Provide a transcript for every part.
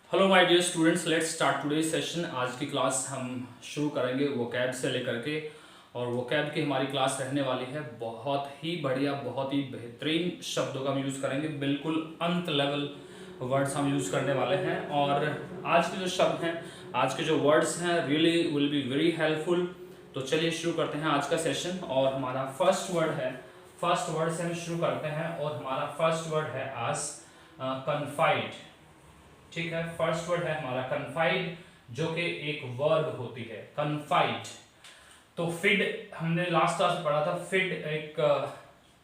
Hello my dear students, let's start today session. आज की class हम शुरू करेंगे वोकैब से लेकर के, और वोकैब की हमारी क्लास रहने वाली है बहुत ही बढ़िया, बहुत ही बेहतरीन शब्दों का हम यूज़ करेंगे। बिल्कुल अंत लेवल वर्ड्स हम यूज़ करने वाले हैं। और आज के जो शब्द हैं, आज के जो वर्ड्स हैं, really will be very helpful. तो चलिए शुरू करते हैं आज का सेशन। और हमारा फर्स्ट वर्ड है, फर्स्ट वर्ड से हम शुरू करते हैं, और हमारा फर्स्ट वर्ड है आज कन्फाइड। ठीक है, फर्स्ट वर्ड है हमारा कन्फाइड, जो कि एक वर्ब होती है, कन्फाइड। तो फिड हमने लास्ट क्लास में पढ़ा था। फिड एक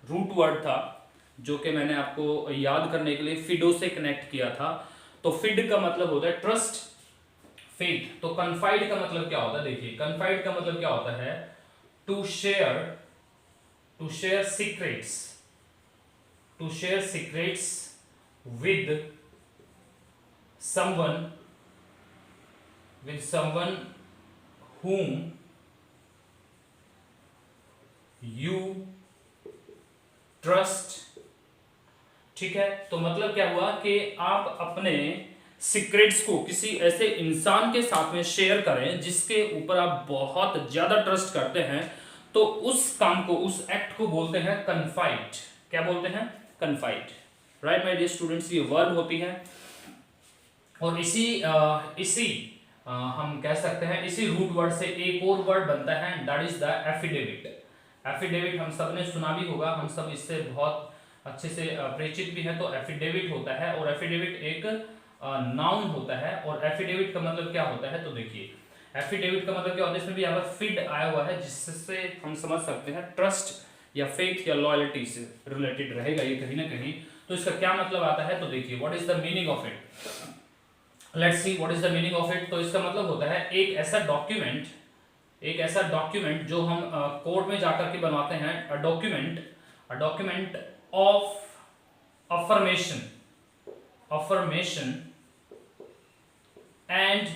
रूट वर्ड था, जो कि मैंने आपको याद करने के लिए फिडो से कनेक्ट किया था। तो फिड का मतलब होता है ट्रस्ट, फेथ। तो कन्फाइड का मतलब क्या होता है, देखिए कन्फाइड का मतलब क्या होता है, to share, to share secrets, to share secrets with someone, with someone whom you trust। ठीक है, तो मतलब क्या हुआ कि आप अपने सीक्रेट्स को किसी ऐसे इंसान के साथ में शेयर करें जिसके ऊपर आप बहुत ज्यादा ट्रस्ट करते हैं, तो उस काम को, उस एक्ट को बोलते हैं कन्फाइड। क्या बोलते हैं? Confide. Right my dear students, ये वर्ब होती है। और हम कह सकते हैं इसी रूट वर्ड से एक और वर्ड बनता है, that is the affidavit. Affidavit हम सब ने सुना भी होगा, हम सब इससे बहुत अच्छे से परिचित भी है। तो एफिडेविट होता है, और एफिडेविट एक नाउन होता है। और एफिडेविट का मतलब क्या होता है, तो देखिए एफिडेविट का मतलब क्या होता है, इसमें भी यहाँ पर फिड आया हुआ है, जिससे हम समझ सकते हैं ट्रस्ट या फेथ या लॉयल्टी से रिलेटेड रहेगा ये कहीं ना कहीं। तो इसका क्या मतलब आता है, तो देखिए what is the meaning of it. Let's see what is the meaning of it. तो इसका मतलब होता है एक ऐसा डॉक्यूमेंट, एक ऐसा डॉक्यूमेंट जो हम कोर्ट में जाकर के बनवाते हैं। A document of affirmation, affirmation and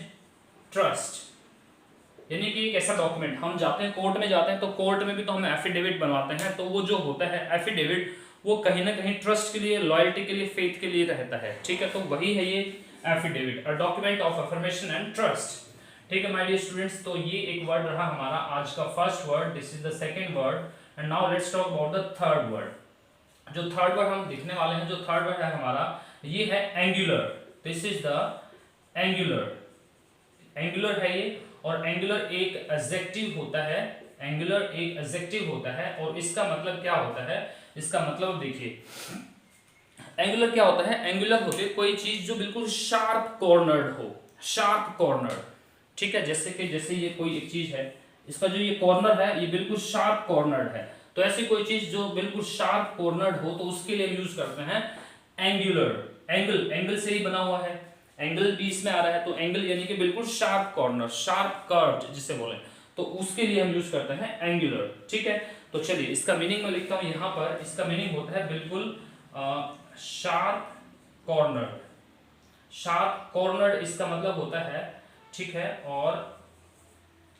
trust. यानी कि एक ऐसा डॉक्यूमेंट, हम जाते हैं कोर्ट में जाते हैं, तो कोर्ट में भी तो हम एफिडेविट बनवाते हैं। तो वो जो होता है एफिडेविट, वो कहीं ना कहीं ट्रस्ट के लिए, लॉयल्टी के लिए, फेथ के लिए रहता है। ठीक है, तो वही है ये affidavit, a document of affirmation and trust. ठीक है माय डियर स्टूडेंट्स, तो ये एक वर्ड रहा हमारा आज का first word, this is the second word. And now let's talk about the third word. जो थर्ड वर्ड हम देखने वाले हैं, जो थर्ड वर्ड है हमारा, ये है angular. This is the angular, angular है ये। और एंगुलर एक एडजेक्टिव होता है, एंगुलर एक एडजेक्टिव होता है। और इसका मतलब क्या होता है, इसका मतलब देखिए एंगुलर क्या होता है, एंगुलर होती है कोई चीज जो बिल्कुल शार्प कॉर्नर्ड हो, शार्प कॉर्नर। ठीक है, जैसे ये कोई एक चीज है, इसका जो ये कॉर्नर है, ये बिल्कुल शार्प कॉर्नर्ड है। तो ऐसी कोई चीज जो बिल्कुल शार्प कॉर्नर्ड हो, तो उसके लिए यूज करते हैं एंगुलर। एंगल, एंगल से ही बना हुआ है, एंगल बीच में आ रहा है, तो एंगल यानी कि बिल्कुल शार्प कॉर्नर, शार्प कर्व जिसे बोले, तो उसके लिए हम यूज करते हैं एंगुलर। ठीक है, तो चलिए इसका मीनिंग मैं लिखता हूं यहां पर। इसका मीनिंग होता है बिल्कुल शार्प कॉर्नर, शार्प कॉर्नर इसका मतलब होता है। ठीक है, और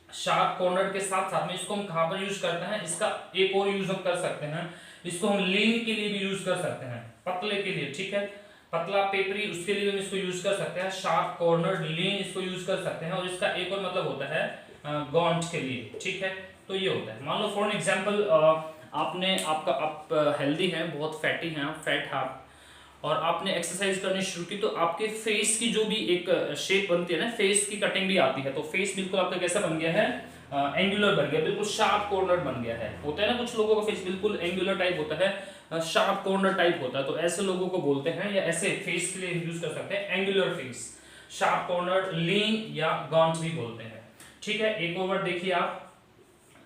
शार्प कॉर्नर के साथ साथ में इसको हम कहां पर यूज करते हैं, इसका एक और यूज हम कर सकते हैं, इसको हम लीन के लिए भी यूज कर सकते हैं, पतले के लिए। ठीक है, पतला पेपरी, उसके लिए हम इसको यूज कर सकते हैं। शार्प कॉर्नर, लीन, इसको यूज कर सकते हैं। और इसका एक और मतलब होता है गॉन्ट के लिए। ठीक है, तो ये होता है, मान लो फॉर एग्जांपल आप हेल्दी हैं, बहुत फैटी हैं, आप फैट हैं, और आपने एक्सरसाइज करनी शुरू की, तो आपके फेस की जो भी एक शेप बनती है ना, फेस की कटिंग भी आती है। तो फेस बिल्कुल आपका कैसा बन गया है, एंगुलर बन गया, बिल्कुल शार्प कॉर्नर बन गया है। होता है ना कुछ लोगों का फेस बिल्कुल एंगुलर टाइप होता है, शार्प कॉर्नर टाइप होता है, तो ऐसे लोगों को बोलते हैं, या ऐसे फेस के लिए यूज कर सकते हैं एंगुलर फेस, शार्प कॉर्नर, लीन या गॉन्ट भी बोलते हैं। ठीक है, एक और वर्ड देखिए आप,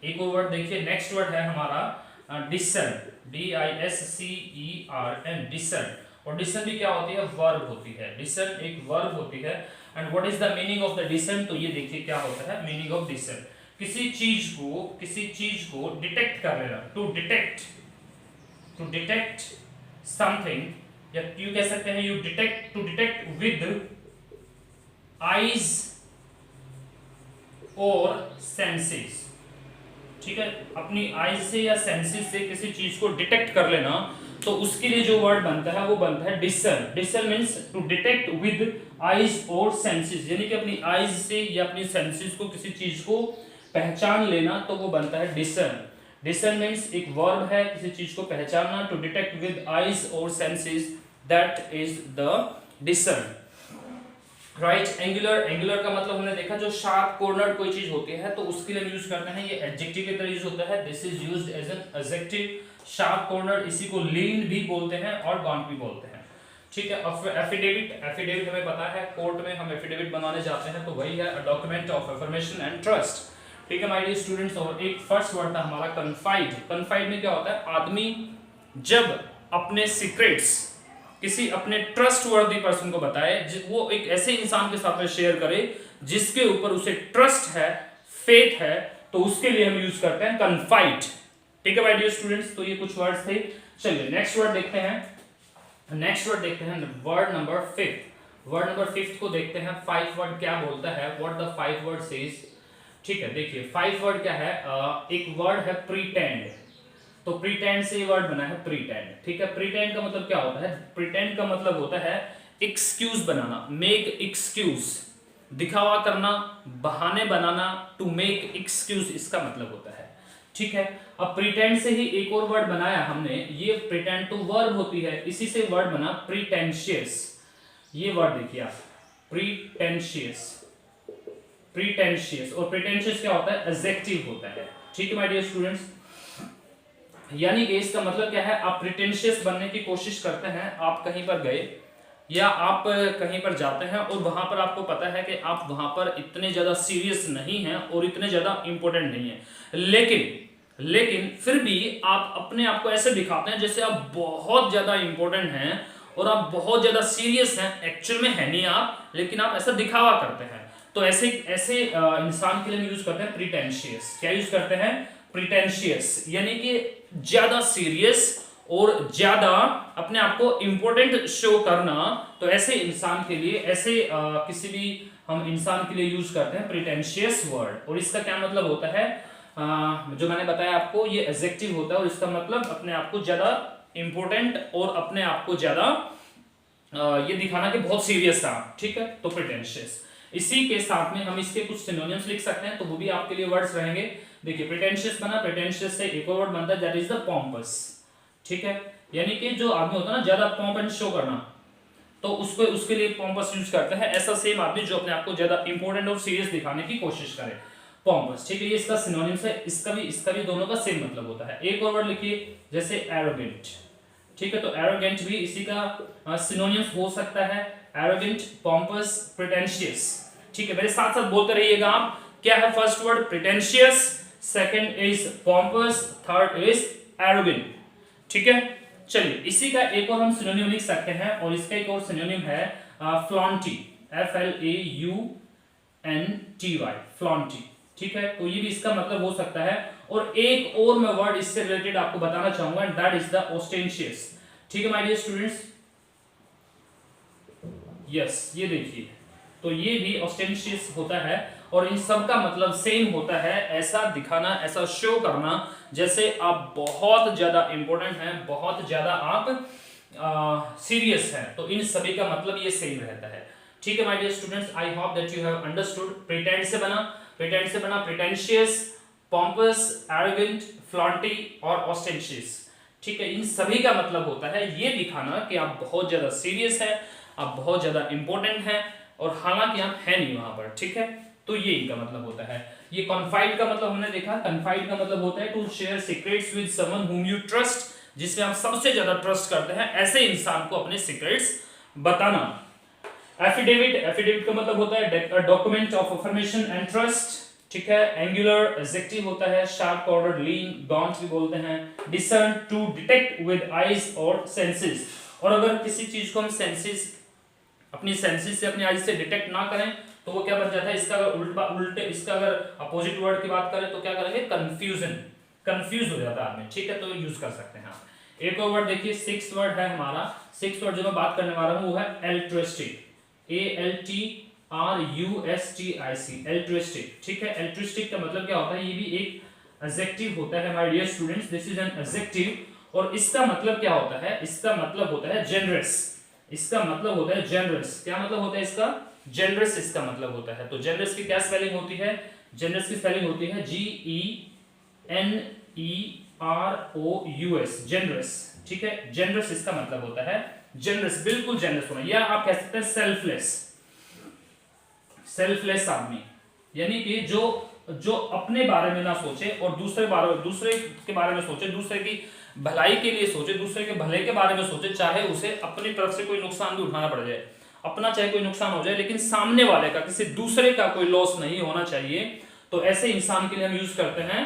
एक और वर्ड देखिए, नेक्स्ट वर्ड है हमारा डिसन, DISCERN, डिसन। और डिसन भी क्या होती है, वर्ब होती है। डिसन एक वर्ब होती है। And what is the meaning of the डिसन, तो ये देखिए क्या होता है मीनिंग ऑफ डिसन, किसी चीज को डिटेक्ट कर लेना, टू डिटेक्ट समथिंग, या यू कह सकते हैं टू डिटेक्ट विद आईज और सेंसेस। ठीक है, अपनी आईज से या सेंसेस से किसी चीज को डिटेक्ट कर लेना, तो उसके लिए जो वर्ड बनता है वो बनता है discern. Discern means to detect with eyes और सेंसेस, यानी कि अपनी आईज से या अपनी सेंसेस को किसी चीज को पहचान लेना, तो वो बनता है डिसर्न। डिसर्न मीन्स एक वर्ब है किसी चीज को पहचानना, टू डिटेक्ट विद आईज और senses, that is the discern. Right. Angular, angular का मतलब हमने देखा जो शार्प कॉर्नर कोई चीज होती है तो उसके लिए यूज करते हैं, ये एडजेक्टिव की तरह यूज होता है। This is used as an adjective. Sharp corner, इसी को लीन भी बोलते हैं और गॉन्ट भी बोलते हैं। ठीक है। एफिडेविट, एफिडेविट हमें पता है कोर्ट में हम एफिडेविट बनाने जाते हैं तो वही है document of affirmation and trust. ठीक है माय डियर स्टूडेंट्स। और एक फर्स्ट वर्ड था हमारा कन्फाइड। कन्फाइड में क्या होता है, आदमी जब अपने सीक्रेट्स किसी अपने ट्रस्टवर्दी पर्सन को बताए, वो एक ऐसे इंसान के साथ में शेयर करे जिसके ऊपर उसे ट्रस्ट है, फेथ है, तो उसके लिए हम यूज करते हैं कन्फाइड। ठीक है माय डियर स्टूडेंट्स। तो ये कुछ वर्ड्स थे। चलिए नेक्स्ट वर्ड देखते हैं। नेक्स्ट वर्ड देखते हैं वर्ड नंबर 5। वर्ड नंबर 5 को देखते हैं। 5 वर्ड क्या बोलता है, व्हाट द 5 वर्ड सेज। ठीक है, देखिए 5 वर्ड क्या है। एक वर्ड है प्रीटेंड। तो प्रीटेंड से ये वर्ड बना है प्रीटेंड। ठीक है। प्रीटेंड का मतलब क्या होता है, प्रीटेंड का मतलब होता है एक्सक्यूज बनाना, मेक एक्सक्यूज, दिखावा करना, बहाने बनाना, टू मेक एक्सक्यूज, इसका मतलब होता है। ठीक है। अब प्रीटेंड से ही एक और वर्ड बनाया हमने, ये प्रीटेंड तो वर्ब होती है, इसी से वर्ड बना प्रीटेंशियस। ये वर्ड देखिए आप, प्रीटेंशियस, प्रीटेंशियस। और प्रीटेंशियस क्या होता है, एडजेक्टिव होता है। ठीक है माय डियर स्टूडेंट्स। यानी कि इसका मतलब क्या है, आप प्रिटेंशियस बनने की कोशिश करते हैं। आप कहीं पर गए या आप कहीं पर जाते हैं और वहां पर आपको पता है कि आप वहां पर इतने ज्यादा सीरियस नहीं हैं और इतने ज्यादा इंपॉर्टेंट नहीं है, लेकिन फिर भी आप अपने आप को ऐसे दिखाते हैं जैसे आप बहुत ज्यादा इंपॉर्टेंट हैं और आप बहुत ज्यादा सीरियस हैं। एक्चुअल में है नहीं आप, लेकिन आप ऐसा दिखावा करते हैं। तो ऐसे इंसान के लिए यूज करते हैं प्रिटेंशियस। क्या यूज करते हैं, प्रिटेंशियस, यानी कि ज्यादा सीरियस और ज्यादा अपने आप को इंपॉर्टेंट शो करना। तो ऐसे इंसान के लिए, ऐसे किसी भी हम इंसान के लिए यूज करते हैं प्रिटेंशियस वर्ड। और इसका क्या मतलब होता है, जो मैंने बताया आपको, ये एडजेक्टिव होता है और इसका मतलब अपने आप को ज्यादा इंपॉर्टेंट और अपने आप को ज्यादा ये दिखाना कि बहुत सीरियस था। ठीक है। तो प्रिटेंशियस, इसी के साथ में हम इसके कुछ सिनोनिम्स लिख सकते हैं, तो वो भी आपके लिए वर्ड्स रहेंगे। देखिए प्रिटेंशियस बना, प्रिटेंशियस से एक और वर्ड बनता है दैट इज द पॉम्पस। ठीक है। यानी कि जो आदमी होता है ना ज्यादा पॉम्प एंड शो करना, तो उसके लिए पॉम्पस यूज करते हैं। ऐसा सेम आदमी जो अपने आप को ज्यादा इंपॉर्टेंट और सीरियस दिखाने की कोशिश करे, पॉम्पस। ठीक है। ये इसका सिनोनिम्स है, इसका भी दोनों का सेम मतलब होता है। एक और वर्ड लिखिए जैसे एरोगेंट। ठीक है। तो एरोगेंट भी इसी का सिनोनिम्स हो सकता है, एरोगेंट, पॉम्पस, प्रिटेंशियस। ठीक है। मेरे साथ साथ बोलते रहिएगा आप। क्या है first word, pretentious, second is pompous, third is arrogant. ठीक है। चलिए इसी का एक और हम सिनोनिम लिख सकते हैं और इसका एक और सिनोनिम है फ्लॉन्टी, FLAUNTY, फ्लॉन्टी। ठीक है। तो ये भी इसका मतलब हो सकता है। और एक और मैं वर्ड इससे रिलेटेड आपको बताना चाहूंगा, एंड दैट इज द ऑस्टेंशियस। ठीक है माय डियर स्टूडेंट्स। यस, ये देखिए, तो ये भी ऑस्टेंशियस होता है और इन सब का मतलब सेम होता है, ऐसा दिखाना, ऐसा शो करना जैसे आप बहुत ज्यादा इंपॉर्टेंट हैं, बहुत ज्यादा आप सीरियस हैं। तो इन सभी का मतलब ये सेम रहता है। ठीक है my dear students, I hope that you have understood. Pretend से बना प्रिटेंशियस, पॉम्पस, एरोगेंट, फ्लॉन्टी और ऑस्टेंशियस। ठीक है। इन सभी का मतलब होता है ये दिखाना कि आप बहुत ज्यादा सीरियस हैं, आप बहुत ज्यादा इंपॉर्टेंट हैं और हालांकि आप है नहीं वहां पर। ठीक है। तो ये इनका मतलब होता है। ये कॉन्फाइड का मतलब हमने देखा, कॉन्फाइड का मतलब होता है to share secrets with someone whom you trust, जिसमें आप सबसे ज्यादा ट्रस्ट करते हैं, ऐसे इंसान को अपने सीक्रेट्स बताना। एफिडेविट, एफिडेविट का मतलब होता है document of affirmation and trust. ठीक है। एंगुलर एडजेक्टिव होता है, शार्प कॉर्नर, लीन, गॉन्ट भी बोलते हैं। Discern, to detect with eyes और सेंसेस। और अगर किसी चीज को हम सेंसेस, अपनी सेंसेस से, अपनी आईज से डिटेक्ट ना करें तो वो क्या बन जाता है, इसका अगर उल्टे, इसका अगर अपोजिट वर्ड की बात करें तो क्या करेंगे, कंफ्यूजन, कंफ्यूज हो जाता है आदमी। ठीक है। तो यूज कर सकते हैं आप। एक और वर्ड देखिए, सिक्स्थ वर्ड है हमारा। सिक्स्थ वर्ड जो मैं बात करने वाला हूं वो है एल्ट्रिस्टिक, ALTRUSTIC, एल्ट्रिस्टिक। ठीक है। एल्ट्रिस्टिक का मतलब क्या होता है, ये भी एक एडजेक्टिव होता है my dear students. This is an adjective और इसका मतलब क्या होता है, इसका मतलब होता है जेनरस, इसका मतलब होता है जेनरस। क्या मतलब होता है इसका, जेनरस इसका मतलब होता है। तो जेनरस की क्या स्पेलिंग होती है, जेनरस की स्पेलिंग होती है GENEROUS, जेनरस। ठीक है, जेनरस इसका मतलब होता है जेनरस, बिल्कुल जेनरस होना, या आप कह सकते हैं सेल्फलेस, सेल्फलेस आदमी, यानी कि जो अपने बारे में ना सोचे और दूसरे के बारे में सोचे, दूसरे की भलाई के लिए सोचे, दूसरे के भले के बारे में सोचे, चाहे उसे अपनी तरफ से कोई नुकसान भी उठाना पड़ जाए, अपना चाहे कोई नुकसान हो जाए, लेकिन सामने वाले का, किसी दूसरे का कोई लॉस नहीं होना चाहिए। तो ऐसे इंसान के लिए हम यूज करते हैं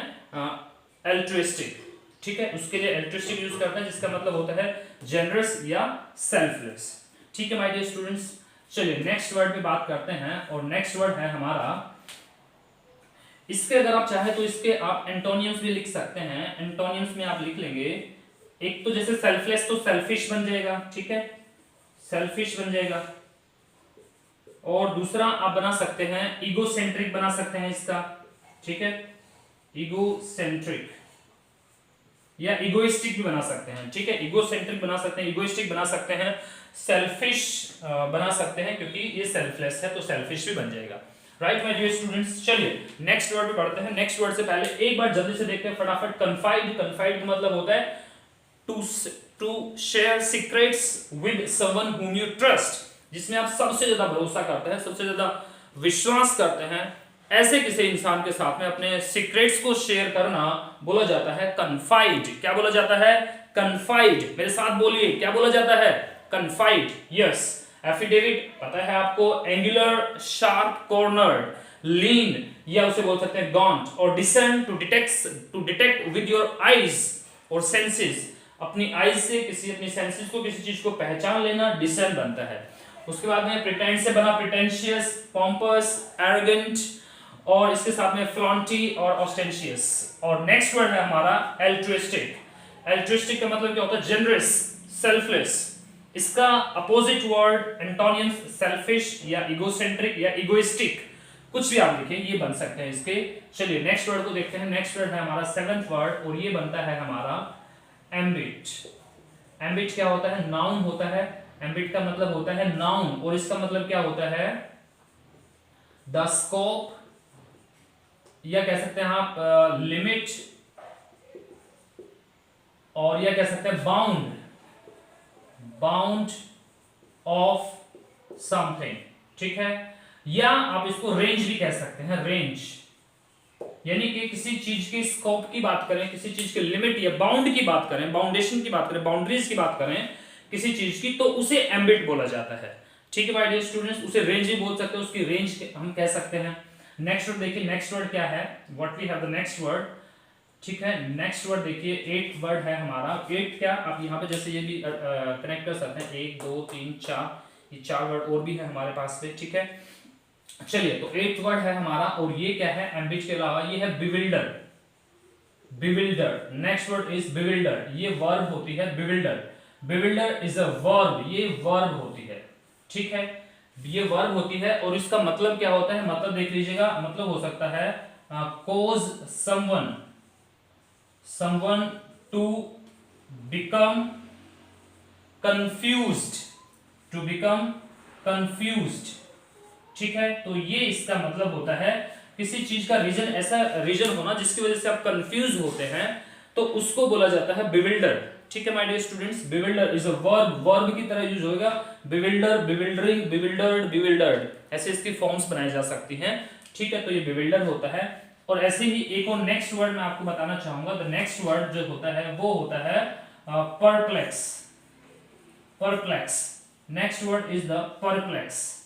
एल्ट्रिस्टिक। ठीक है, उसके लिए एल्ट्रिस्टिक यूज करते हैं, जिसका मतलब होता है जेनरस या सेल्फलेस। ठीक है माय डियर स्टूडेंट्स, चलिए नेक्स्ट वर्ड पे बात करते हैं, और नेक्स्ट वर्ड है हमारा, इसके अगर आप चाहे तो इसके आप एंटोनियम्स भी लिख सकते हैं। एंटोनियम्स में आप लिख लेंगे, एक तो जैसे सेल्फलेस तो सेल्फिश बन जाएगा, ठीक है, सेल्फिश बन जाएगा, और दूसरा आप बना सकते हैं ईगोसेंट्रिक बना सकते हैं इसका, ठीक है, ईगोसेंट्रिक या इगोइस्टिक भी बना सकते हैं। ठीक है, ईगोसेंट्रिक बना सकते हैं, इगोइस्टिक बना सकते हैं, सेल्फिश बना सकते हैं, क्योंकि ये सेल्फलेस है तो सेल्फिश भी बन जाएगा। राइट माय डियर स्टूडेंट्स, चलिए नेक्स्ट वर्ड पे पढ़ते हैं। नेक्स्ट वर्ड से पहले एक बार जल्दी से देखते हैं फटाफट, कन्फाइड। कन्फाइड का मतलब होता है to share secrets with someone whom you trust, जिसमें आप सबसे ज्यादा भरोसा करते हैं, सबसे ज्यादा विश्वास करते हैं, ऐसे किसी इंसान के साथ में अपने सीक्रेट्स को शेयर करना बोला जाता है कन्फाइड। क्या बोला जाता है, कन्फाइड। मेरे साथ बोलिए, क्या बोला जाता है, कन्फाइड। यस, एफिडेविट पता है आपको, एंगुलर, शार्प, कॉर्नर्ड, लीन, या उसे बोल सकते हैं गॉन्ट, और descend to detect with your eyes और सेंसेस, अपनी आईज से किसी, अपनी सेंसेस को, किसी चीज को पहचान लेना, डिसेंड बनता है। उसके बाद में प्रिटेंड से बना प्रिटेंशियस, पॉम्पस, एरोगेंट, और इसके साथ में फ्लॉन्टी और ऑस्टेंशियस। और नेक्स्ट वर्ड है हमारा एल्ट्रिस्टिक। एल्ट्रिस्टिक का मतलब क्या होता है, जनरस, सेल्फलेस। इसका अपोजिट वर्ड एंटोनियम्स सेल्फिश या इगोसेंट्रिक या इगोइस्टिक, कुछ भी आप लिखें, ये बन सकते हैं इसके। चलिए नेक्स्ट वर्ड को देखते हैं। नेक्स्ट वर्ड है हमारा सेवेंथ वर्ड, और ये बनता है हमारा एम्बिट। एम्बिट क्या होता है, नाउन होता है। एम्बिट का मतलब होता है नाउन, और इसका मतलब क्या होता है, द स्कोप, या कह सकते हैं आप लिमिट, और या कह सकते हैं बाउंड, बाउंड ऑफ समथिंग। ठीक है, या आप इसको रेंज भी कह सकते हैं, रेंज, यानी कि किसी चीज के स्कोप की बात करें, किसी चीज के लिमिट या बाउंड की बात करें, बाउंडेशन की बात करें, बाउंड्रीज की बात करें किसी चीज की, तो उसे एम्बिट बोला जाता है। ठीक है माय डियर स्टूडेंट्स, उसे रेंज भी बोल सकते हैं, उसकी रेंज हम कह सकते हैं। नेक्स्ट वर्ड देखिए, नेक्स्ट वर्ड क्या है, what we have the next word. ठीक है, नेक्स्ट वर्ड देखिए, 8th वर्ड है हमारा। 8 क्या, आप यहाँ पे जैसे ये भी कनेक्ट कर सकते हैं, 1 2 3 4, ये 4 वर्ड और भी है हमारे पास पे। ठीक है, चलिए तो 8th वर्ड है हमारा, और ये क्या है, एम्बिट के अलावा ये है bewilder. Bewilder, next word is bewilder, ये वर्ब होती है bewilder. Bewilder is a verb, ये वर्ब होती है। ठीक है, ये वर्ब होती है, और इसका मतलब क्या होता है, मतलब देख लीजिएगा, मतलब हो सकता है cause someone to become confused, to become confused। ठीक है, तो ये इसका मतलब होता है किसी चीज का रीजन, ऐसा रीजन होना जिसकी वजह से आप कंफ्यूज होते हैं, तो उसको बोला जाता है बिविल्डर। ठीक है my dear students, bewilder is a verb, verb की तरह यूज होगा, बिविल्डर, बिविल्डरिंग, बिविल्डर्ड, बिविल्डर्ड, ऐसे इसकी फॉर्म्स बनाई जा सकती हैं। ठीक है, तो ये बिविल्डर होता है। और ऐसे ही एक और नेक्स्ट वर्ड मैं आपको बताना चाहूंगा। द नेक्स्ट वर्ड जो होता है वो होता है perplex. Perplex, next word is the perplex.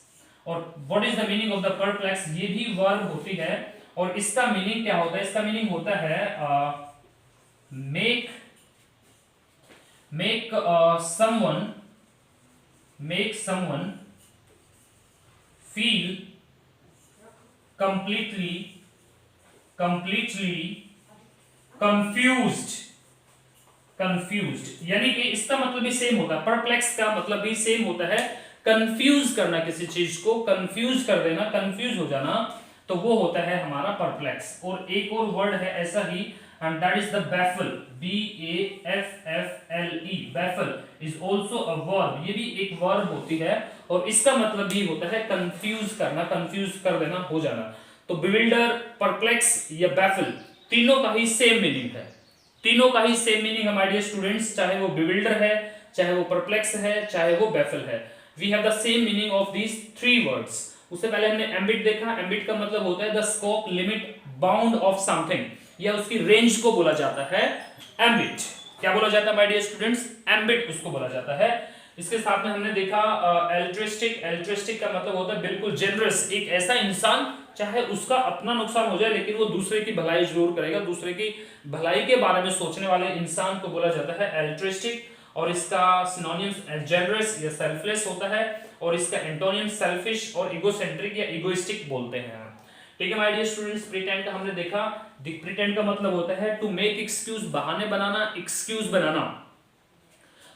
और what is the meaning of the perplex, ये भी वर्ब होती है, और इसका मीनिंग क्या होता है, इसका मीनिंग होता है make someone feel completely confused, यानी कि इसका मतलब भी सेम होता है, परप्लेक्स का मतलब भी सेम होता है, कंफ्यूज करना, किसी चीज को कंफ्यूज कर देना, कंफ्यूज हो जाना, तो वो होता है हमारा परप्लेक्स। और एक और वर्ड है ऐसा ही, and that is the baffle, BAFF baffle is also a verb, ये भी एक वर्ब होती है और इसका मतलब भी होता है कंफ्यूज करना, कंफ्यूज कर देना, हो जाना। तो bewilder, perplex या baffle तीनों का ही सेम मीनिंग है, तीनों का ही सेम मीनिंग है माय डियर स्टूडेंट्स, चाहे वो bewilder है, चाहे वो perplex है, चाहे वो baffle है। We have the same meaning of these three words. उससे पहले हमने एम्बिट देखा, एम्बिट का मतलब होता है the scope, limit, bound of something, या उसकी रेंज को बोला जाता है एम्बिट। क्या बोला जाता है माय डियर स्टूडेंट्स? एम्बिट उसको बोला जाता है। इसके साथ में हमने देखा एल्ट्रिस्टिक, एल्ट्रिस्टिक का मतलब होता है बिल्कुल जेनरस, एक ऐसा इंसान चाहे उसका अपना नुकसान हो जाए लेकिन वो दूसरे की भलाई जरूर करेगा, दूसरे की भलाई के बारे में सोचने वाले इंसान को बोला जाता है एल्ट्रिस्टिक। और इसका सिनोनिम्स जेनरस या सेल्फलेस होता है और इसका एंटोनियम सेल्फिश और इगोसेंट्रिक या इगोइस्टिक बोलते हैं। ठीक है माय डियर स्टूडेंट्स, प्रीटेंड का हमने देखा, प्रीटेंड का मतलब होता है टू मेक एक्सक्यूज, बहाने बनाना, एक्सक्यूज बनाना,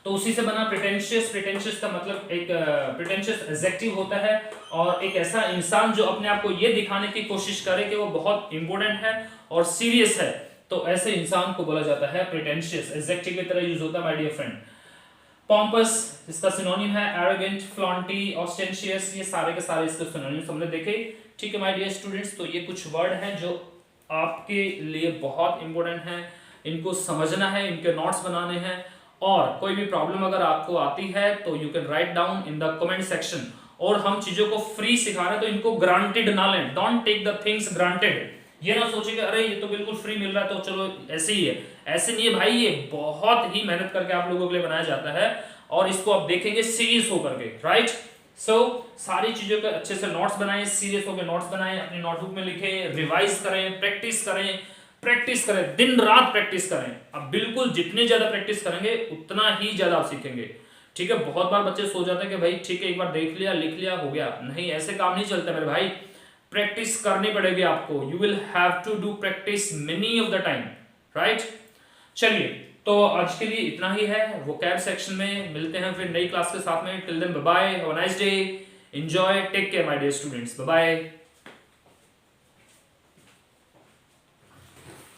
तो उसी से बना प्रिटेंशियस। प्रिटेंशियस का मतलब एक प्रिटेंशियस एडजेक्टिव होता है और एक ऐसा इंसान जो अपने आप को ये दिखाने की कोशिश करे कि वो बहुत इंपॉर्टेंट है और सीरियस है, तो ऐसे इंसान को बोला जाता है प्रिटेंशियस, एडजेक्टिव की तरह यूज होता है माय डियर फ्रेंड। पॉम्पस इसका सिनोनिम है एरोगेंट, फ्लॉन्टी, ऑस्टेंशियस, ये सारे के सारे इसके सिनोनिम्स हमने देखे। ठीक है माय डियर स्टूडेंट्स, तो ये कुछ वर्ड हैं जो आपके लिए बहुत इंपॉर्टेंट हैं, इनको समझना है, इनके नोट्स बनाने हैं, और कोई भी प्रॉब्लम अगर आपको आती है तो you can write down in the comment section. और हम चीजों को फ्री सिखा रहे हैं तो इनको ग्रांटेड ना लें, don't take the things granted. ये ना सोचे कि अरे ये तो बिल्कुल फ्री मिल रहा है तो चलो ऐसे ही है, ऐसे नहीं है भाई, ये बहुत ही मेहनत करके आप लोगों के लिए बनाया जाता है और इसको आप देखेंगे सीरियस होकर के, राइट। सो सारी चीजों के अच्छे से नोट्स बनाएं, सीरियस होकर नोट्स बनाएं, अपनी नोटबुक में लिखें, रिवाइज करें, प्रैक्टिस करें, प्रैक्टिस करें, दिन रात प्रैक्टिस करें। अब बिल्कुल जितने ज्यादा प्रैक्टिस करेंगे उतना ही ज्यादा आप सीखेंगे। ठीक है, बहुत बार बच्चे सो जाते हैं कि भाई ठीक है एक बार देख लिया, लिख लिया, हो गया। नहीं, ऐसे काम नहीं चलता मेरे भाई, प्रैक्टिस करनी पड़ेगी आपको। You will have to do practice many of the time, right. चलिए, तो आज के लिए इतना ही है। वोकैब सेक्शन में मिलते हैं फिर नई क्लास के साथ में। Till then bye bye, have a nice day, enjoy, take care my dear students, bye bye.